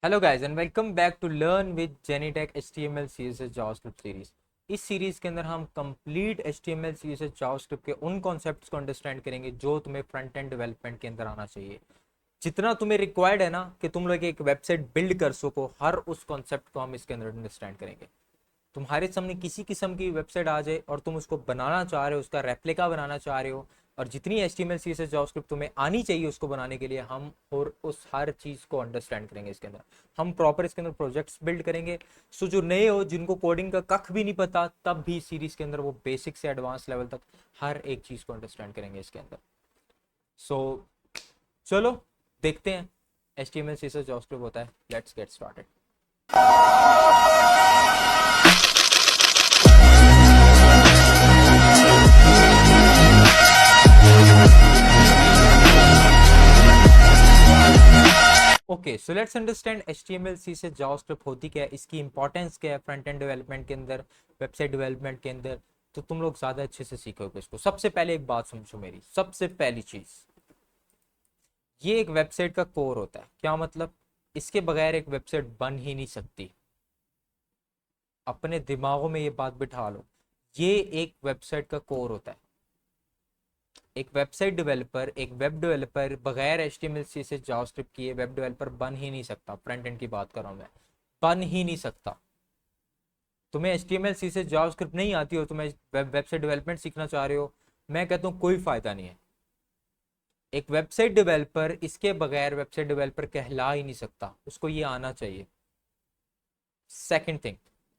Hello guys and welcome back to learn with Jennytech HTML CSS JavaScript series. इस series के अंदर हम complete HTML CSS JavaScript के उन कॉन्सेप्ट्स को अंडरस्टैंड करेंगे जो तुम्हें फ्रंट एंड डेवलपमेंट के अंदर आना चाहिए। जितना तुम्हें रिक्वायर्ड है ना कि तुम लोग एक वेबसाइट बिल्ड कर सको, हर उस कॉन्सेप्ट को हम इसके अंदर अंडरस्टैंड करेंगे। तुम्हारे सामने किसी किस्म की वेबसाइट आ जाए और तुम उसको बनाना चाह रहे हो, उसका रेप्लिका बनाना चाह रहे हो, और जितनी HTML CSS जावास्क्रिप्ट तुम्हें आनी चाहिए उसको बनाने के लिए, हम और उस हर चीज़ को अंडरस्टैंड करेंगे इसके अंदर। हम प्रॉपर इसके अंदर प्रोजेक्ट्स बिल्ड करेंगे। सो जो नए हो, जिनको कोडिंग का कख भी नहीं पता, तब भी सीरीज के अंदर वो बेसिक से एडवांस लेवल तक हर एक चीज़ को अंडरस्टैंड करेंगे इसके अंदर। सो चलो देखते हैं HTML CSS जावास्क्रिप्ट होता है। Let's get started. Okay, so let's understand HTML CSS JavaScript होती क्या है, इसकी इंपॉर्टेंस क्या है फ्रंट एंड डेवलपमेंट के अंदर, वेबसाइट डेवलपमेंट के अंदर। तो तुम लोग ज्यादा अच्छे से सीखोगे इसको। सबसे पहले एक बात समझो मेरी, सबसे पहली चीज, ये एक वेबसाइट का कोर होता है। क्या मतलब? इसके बगैर एक वेबसाइट बन ही नहीं सकती। अपने दिमागों में ये बात बिठा लो, ये एक वेबसाइट का कोर होता है। एक वेबसाइट डेवलपर, एक वेब डेवलपर बगैर HTML CSS जावास्क्रिप्ट किए वेब डेवलपर बन ही नहीं सकता। फ्रंट एंड की बात कर रहा हूं मैं, बन ही नहीं सकता। तुम्हें HTML CSS जावास्क्रिप्ट नहीं आती हो, तुम्हें वेबसाइट डेवलपमेंट सीखना चाह रहे हो, मैं कहता हूँ कोई फायदा नहीं है। एक वेबसाइट डेवलपर इसके बगैर वेबसाइट डेवलपर कहला ही नहीं सकता, उसको ये आना चाहिए। सेकंड थिंग,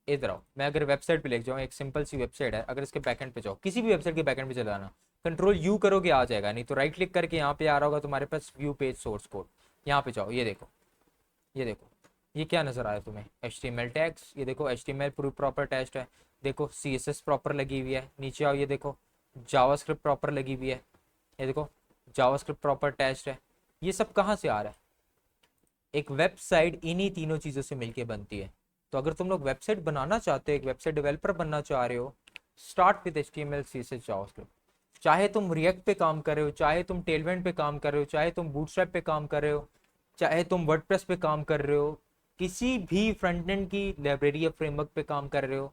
इधर आओ। मैं अगर वेबसाइट पे लेके जाऊँ, एक सिंपल सी वेबसाइट है, अगर इसके बैकएंड पे जाओ, किसी भी वेबसाइट के बैकएंड पे चले जाना, कंट्रोल यू करोगे आ जाएगा, नहीं तो राइट क्लिक करके यहाँ पे आ रहा होगा तुम्हारे पास व्यू पेज सोर्स कोड। यहाँ पे जाओ, ये देखो, ये देखो, ये क्या नजर आया तुम्हें? HTML tags. ये देखो HTML पूरी प्रॉपर टेस्ट है। देखो CSS प्रॉपर लगी हुई है। नीचे आओ, ये देखो जावास्क्रिप्ट प्रॉपर लगी हुई है। ये देखो जावास्क्रिप्ट प्रॉपर टेस्ट है। ये सब कहाँ से आ रहा है? एक वेबसाइट इन्हीं तीनों चीजों से मिलके बनती है। तो अगर तुम लोग वेबसाइट बनाना चाहते हो, एक वेबसाइट डेवलपर बनना चाह रहे हो, start with HTML CSS JavaScript. चाहे तुम रिएक्ट पे काम कर रहे हो, चाहे तुम टेलवेंट पे काम कर रहे हो, चाहे तुम बूटस्ट्रैप पे काम कर रहे हो, चाहे तुम वर्डप्रेस पे काम कर रहे हो, किसी भी फ्रंट एंड की लाइब्रेरी या फ्रेमवर्क पे काम कर रहे हो,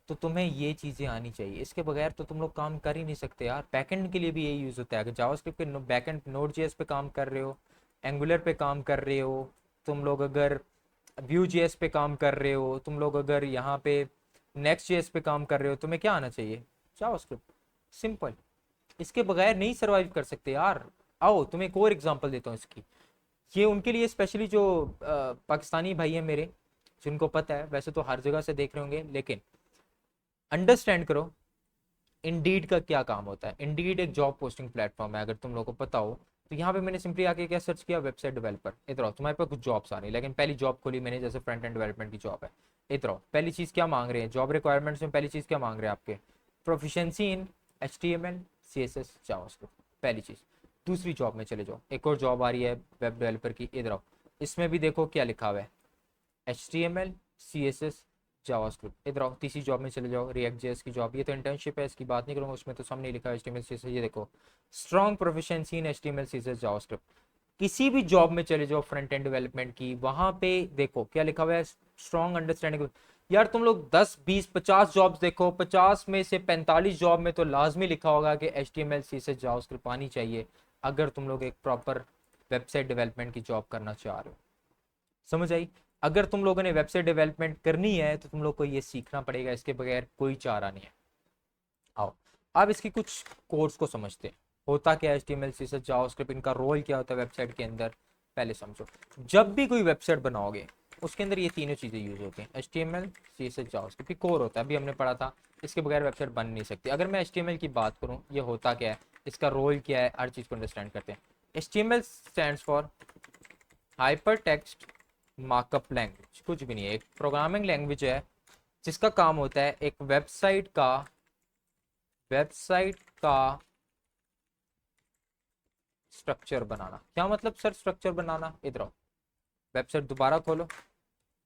तो तुम्हें ये चीज़ें आनी चाहिए। इसके बगैर तो तुम लोग काम कर ही नहीं सकते यार। बैकएंड के लिए भी यही यूज़ होता है। अगर जावास्क्रिप्ट के बैकएंड नोड जेएस पे काम कर रहे हो, एंगुलर पे काम कर रहे हो, तुम लोग अगर व्यू जेएस पे काम कर रहे हो, तुम लोग अगर यहाँ पे नेक्स्ट जेएस पे काम कर रहे हो, तुम्हें क्या आना चाहिए? जावास्क्रिप्ट। सिंपल। इसके बगैर नहीं सर्वाइव कर सकते यार। आओ तुम्हें एक और एग्जांपल देता हूँ इसकी। ये उनके लिए स्पेशली जो पाकिस्तानी भाई है मेरे, जिनको पता है, वैसे तो हर जगह से देख रहे होंगे, लेकिन अंडरस्टैंड करो इंडीड का क्या काम होता है। इंडीड एक जॉब पोस्टिंग प्लेटफॉर्म है, अगर तुम लोगों को पता हो। तो यहाँ पे मैंने सिंपली आके क्या सर्च किया, वेबसाइट डेवलपर। इधर आओ, तुम्हारे पास कुछ जॉब्स आ रही है, लेकिन पहली जॉब खोली मैंने, जैसे फ्रंट एंड डेवलपमेंट की जॉब है। इधर आओ, पहली चीज़ क्या मांग रहे हैं जॉब रिक्वायरमेंट्स में? पहली चीज़ क्या मांग रहे हैं आपके? प्रोफिशिएंसी इन HTML CSS जावास्क्रिप्ट, पहली चीज़। दूसरी जॉब में चले जाओ, एक और जॉब आ रही है वेब डेवलपर की। इधर आओ, इसमें भी देखो क्या लिखा हुआ है, HTML CSS जावास्क्रिप्ट। इधर आओ, तीसरी जॉब में चले जाओ, रिएक्ट जेएस की जॉब। ये तो इंटर्नशिप है, इसकी बात नहीं करूंगा, उसमें तो सामने लिखा है HTML CSS। ये देखो, स्ट्रॉन्ग प्रोफिशिएंसी इन HTML CSS जावास्क्रिप्ट। किसी भी जॉब में चले जाओ फ्रंट एंड डेवलपमेंट की, वहां पे देखो क्या लिखा हुआ है, स्ट्रॉन्ग अंडरस्टैंडिंग। यार तुम लोग 10 20 50 जॉब्स देखो, 50 में से 45 जॉब में तो लाजमी लिखा होगा कि HTML CSS जावास्क्रिप्ट आनी चाहिए, अगर तुम लोग एक प्रॉपर वेबसाइट डेवलपमेंट की जॉब करना चाह रहे हो। समझ आई? अगर तुम लोगों ने वेबसाइट डेवलपमेंट करनी है तो तुम लोग को ये सीखना पड़ेगा, इसके बगैर कोई चारा नहीं है। आओ, अब इसकी कुछ कोड्स को समझते हैं। होता क्या है HTML CSS जावास्क्रिप्ट, इनका रोल क्या होता है वेबसाइट के अंदर, पहले समझो। जब भी कोई वेबसाइट बनाओगे, उसके अंदर ये तीनों चीजें यूज होती हैं। HTML CSS जावास्क्रिप्ट ये कोर होता है, अभी हमने पढ़ा था। इसके बगैर वेबसाइट बन नहीं सकती। अगर मैं HTML की बात करूं, ये होता क्या है, इसका रोल क्या है, हर चीज को अंडरस्टैंड करते हैं। HTML stands for hyper text markup language. कुछ भी नहीं है, एक प्रोग्रामिंग लैंग्वेज है जिसका काम होता है एक वेबसाइट का स्ट्रक्चर बनाना। क्या मतलब सर स्ट्रक्चर बनाना? इधर आओ, वेबसाइट दोबारा खोलो,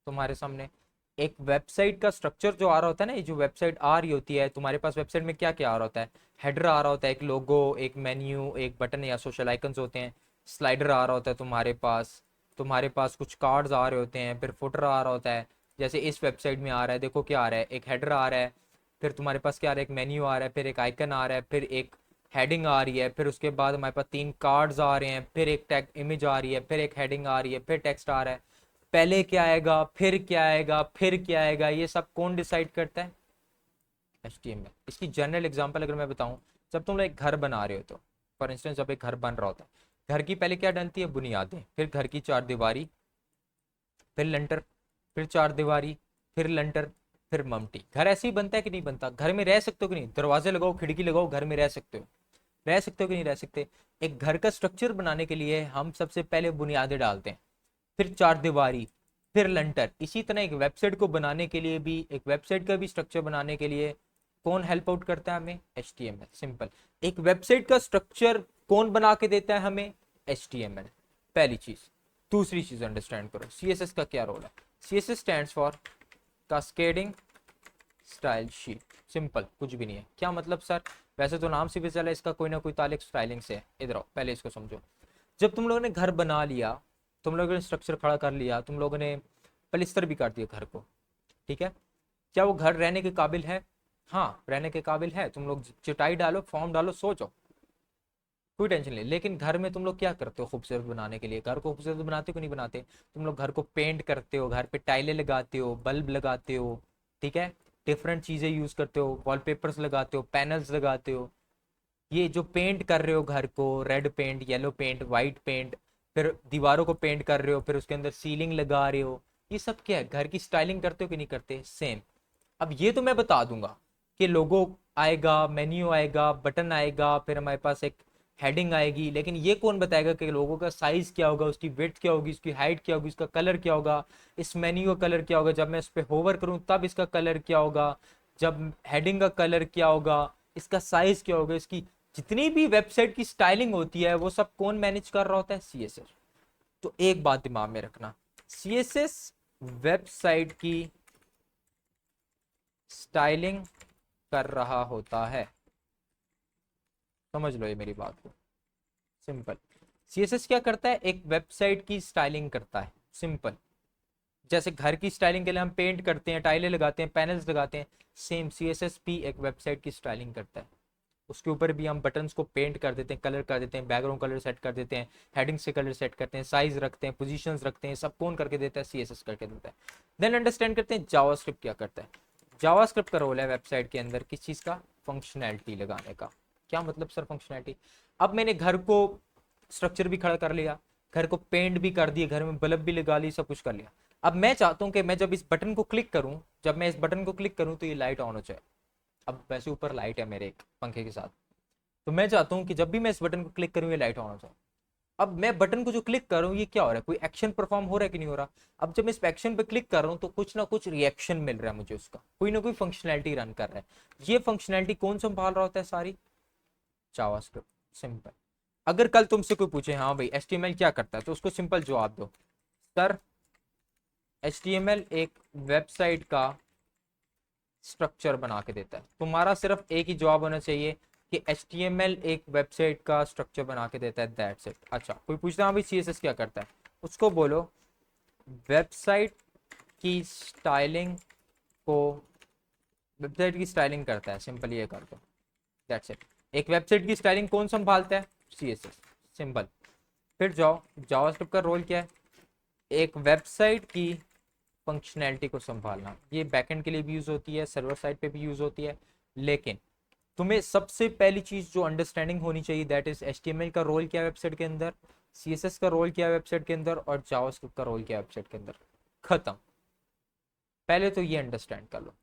तुम्हारे सामने एक वेबसाइट का स्ट्रक्चर जो आ रहा होता है ना, ये जो वेबसाइट आ रही होती है तुम्हारे पास, वेबसाइट में क्या क्या आ रहा होता है? हेडर आ रहा होता है, एक लोगो, एक मेन्यू, एक बटन या सोशल आइकन्स होते हैं। स्लाइडर आ रहा होता है तुम्हारे पास। तुम्हारे पास कुछ कार्ड्स आ रहे होते हैं, फिर फुटर आ रहा होता है, जैसे इस वेबसाइट में आ रहा है, देखो क्या आ रहा है, एक हेडर आ रहा है, फिर तुम्हारे पास क्या आ रहा है, एक मेन्यू आ रहा है, फिर एक आइकन आ रहा है, फिर एक हेडिंग आ रही है, फिर उसके बाद हमारे पास 3 कार्ड्स आ रहे हैं, फिर एक टैग इमेज आ रही है, फिर एक हेडिंग आ रही है, फिर टेक्स्ट आ रहा है। पहले क्या आएगा, फिर क्या आएगा, फिर क्या आएगा, ये सब कौन डिसाइड करता है? HTML। इसकी जनरल एग्जांपल अगर मैं बताऊं, जब तुम लोग एक घर बना रहे हो तो फॉर इंस्टेंस जब एक घर बन रहा होता है, घर की पहले क्या डलती है, बुनियादें, फिर घर की चार दीवारी, फिर लंटर, फिर चार दीवारी, फिर लंटर, फिर ममटी। घर ऐसे ही बनता है कि नहीं बनता? घर में रह सकते हो कि नहीं? दरवाजे लगाओ, खिड़की लगाओ, घर में रह सकते हो? रह सकते हो कि नहीं रह सकते? एक घर का स्ट्रक्चर बनाने के लिए हम सबसे पहले बुनियादें डालते हैं, फिर चार दीवारी, फिर लंटर। इसी तरह एक वेबसाइट को बनाने के लिए भी, एक वेबसाइट का भी स्ट्रक्चर बनाने के लिए कौन हेल्प आउट करता है हमें? HTML। सिंपल। एक वेबसाइट का स्ट्रक्चर कौन बना के देता है हमें? HTML। पहली चीज। दूसरी चीज अंडरस्टैंड करो, CSS का क्या रोल है। CSS stands for cascading style sheet. Simple, कुछ भी नहीं है। क्या मतलब सर? वैसे तो नाम से भी चला, इसका कोई ना कोई ताल्लुक स्टाइलिंग से है। इधर आओ, पहले इसको समझो। जब तुम लोगों ने घर बना लिया, तुम लोगों ने स्ट्रक्चर खड़ा कर लिया, तुम लोगों ने पलिस्तर भी कर दिया घर को, ठीक है? क्या वो घर रहने के काबिल है? हाँ, रहने के काबिल है। तुम लोग चटाई डालो, फॉर्म डालो, सो जाओ, कोई टेंशन नहीं। लेकिन घर में तुम लोग क्या करते हो खूबसूरत बनाने के लिए? घर को खूबसूरत बनाते हो कि नहीं बनाते? तुम लोग घर को पेंट करते हो, घर पे टाइलें लगाते हो, बल्ब लगाते हो, ठीक है? डिफरेंट चीजें यूज करते हो, वॉलपेपर्स लगाते हो, पैनल्स लगाते हो। ये जो पेंट कर रहे हो घर को, red paint, yellow paint, white paint, फिर दीवारों को पेंट कर रहे हो, फिर उसके अंदर सीलिंग लगा रहे हो, ये सब क्या है? घर की स्टाइलिंग करते हो कि नहीं करते? सेम। अब ये तो मैं बता दूंगा कि लोगो आएगा, मेन्यू आएगा, बटन आएगा, फिर हमारे पास एक हेडिंग आएगी, लेकिन ये कौन बताएगा कि लोगों का साइज क्या होगा, उसकी विड्थ क्या होगी, उसकी हाइट क्या होगी, उसका कलर क्या होगा, इस मेन्यू का कलर क्या होगा, जब मैं इस पर होवर करूं तब इसका कलर क्या होगा, जब हेडिंग का कलर क्या होगा, इसका साइज क्या होगा, इसकी जितनी भी वेबसाइट की स्टाइलिंग होती है वो सब कौन मैनेज कर रहा होता है? CSS। तो एक बात दिमाग में रखना, CSS वेबसाइट की स्टाइलिंग कर रहा होता है। समझ लो ये मेरी बात को। सिंपल। CSS क्या करता है? एक वेबसाइट की स्टाइलिंग करता है। सिंपल। जैसे घर की स्टाइलिंग के लिए हम पेंट करते हैं, टाइलें लगाते हैं, पैनल्स लगाते हैं, सेम CSS भी एक वेबसाइट की स्टाइलिंग करता है। उसके ऊपर भी हम बटन्स को पेंट कर देते हैं, कलर कर देते हैं, बैकग्राउंड कलर सेट कर देते हैं, हेडिंग से कलर सेट करते हैं, साइज रखते हैं, पोजीशंस रखते हैं, सब कौन करके देता है? CSS करके देता है। देन अंडरस्टैंड करते हैं जावास्क्रिप्ट क्या करता है। जावास्क्रिप्ट का रोल है वेबसाइट के अंदर किस चीज़ का? फंक्शनैलिटी लगाने का। क्या मतलब सर फंक्शनैलिटी? अब मैंने घर को स्ट्रक्चर भी खड़ा कर लिया, घर को पेंट भी कर दिया, घर में बल्ब भी लगा ली, सब कुछ कर लिया। अब मैं चाहता हूँ कि मैं जब इस बटन को क्लिक करूँ, जब मैं इस बटन को क्लिक करूँ तो ये लाइट ऑन हो जाए। अब वैसे ऊपर लाइट है मेरे एक पंखे के साथ, तो मैं चाहता हूँ कि जब भी मैं इस बटन को क्लिक करूँ ये लाइट ऑन हो जाए। अब मैं बटन को जो क्लिक कर रहा हूँ, ये क्या हो रहा है? कोई एक्शन परफॉर्म हो रहा है कि नहीं हो रहा? अब जब मैं इस एक्शन पे क्लिक कर रहा हूँ तो कुछ ना कुछ रिएक्शन मिल रहा है मुझे, उसका कोई ना कोई फंक्शनैलिटी रन कर रहा है। ये फंक्शनैलिटी कौन संभाल रहा होता है? सारी जावास्क्रिप्ट। सिंपल। अगर कल तुमसे कोई पूछे हाँ भाई HTML क्या करता है, तो उसको सिंपल जवाब दो, सर HTML एक वेबसाइट का स्ट्रक्चर बना के देता है। तुम्हारा सिर्फ एक ही जवाब होना चाहिए कि HTML एक वेबसाइट का स्ट्रक्चर बना के देता है, दैट्स इट। अच्छा, कोई पूछता है हाँ भाई CSS क्या करता है, उसको बोलो वेबसाइट की स्टाइलिंग को, वेबसाइट की स्टाइलिंग करता है, सिंपल ये कर दो, दैट्स इट। एक वेबसाइट की स्टाइलिंग कौन संभालता है? CSS। सिंपल। फिर जाओ, जावास्क्रिप्ट का रोल क्या है? एक वेबसाइट की फंक्शनैलिटी को संभालना। ये बैकएंड के लिए भी यूज होती है, सर्वर साइड पे भी यूज होती है, लेकिन तुम्हें सबसे पहली चीज जो अंडरस्टैंडिंग होनी चाहिए, दैट इज HTML का रोल क्या है वेबसाइट के अंदर, CSS का रोल क्या है वेबसाइट के अंदर, और जावास्क्रिप्ट का रोल क्या है वेबसाइट के अंदर। खत्म। पहले तो ये अंडरस्टैंड कर लो,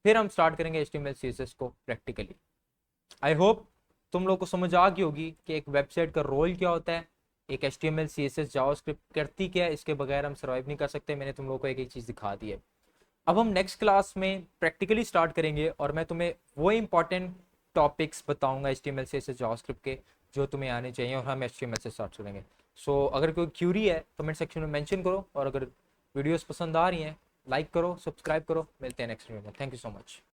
फिर हम स्टार्ट करेंगे HTML CSS को प्रैक्टिकली। आई होप तुम लोग को समझ आ गई होगी कि एक वेबसाइट का रोल क्या होता है, एक HTML CSS जावास्क्रिप्ट करती क्या है, इसके बगैर हम सर्वाइव नहीं कर सकते। मैंने तुम लोगों को एक एक चीज दिखा दी है। अब हम नेक्स्ट क्लास में प्रैक्टिकली स्टार्ट करेंगे और मैं तुम्हें वो इंपॉर्टेंट टॉपिक्स बताऊंगा HTML CSS जावास्क्रिप्ट के, जो तुम्हें आने चाहिए, और हम HTML से स्टार्ट करेंगे। सो अगर कोई क्यूरी है कमेंट सेक्शन में मेंशन करो, और अगर वीडियोस पसंद आ रही हैं लाइक करो, सब्सक्राइब करो। मिलते हैं नेक्स्ट वीडियो में। Thank you so much.